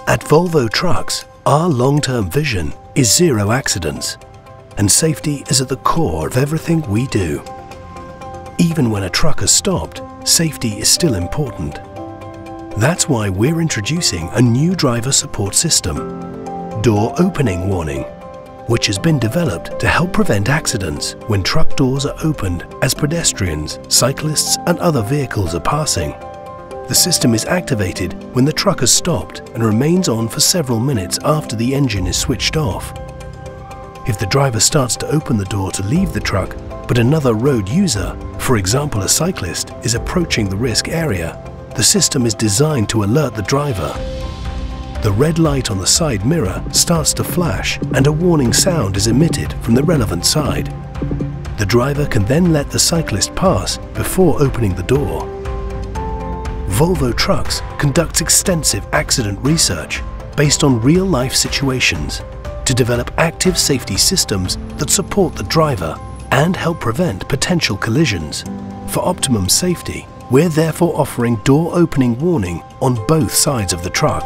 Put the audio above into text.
At Volvo Trucks, our long-term vision is zero accidents, and safety is at the core of everything we do. Even when a truck has stopped, safety is still important. That's why we're introducing a new driver support system, Door Opening Warning, which has been developed to help prevent accidents when truck doors are opened as pedestrians, cyclists and other vehicles are passing. The system is activated when the truck has stopped and remains on for several minutes after the engine is switched off. If the driver starts to open the door to leave the truck, but another road user, for example a cyclist, is approaching the risk area, the system is designed to alert the driver. The red light on the side mirror starts to flash and a warning sound is emitted from the relevant side. The driver can then let the cyclist pass before opening the door. Volvo Trucks conducts extensive accident research based on real-life situations to develop active safety systems that support the driver and help prevent potential collisions. For optimum safety, we're therefore offering door opening warning on both sides of the truck.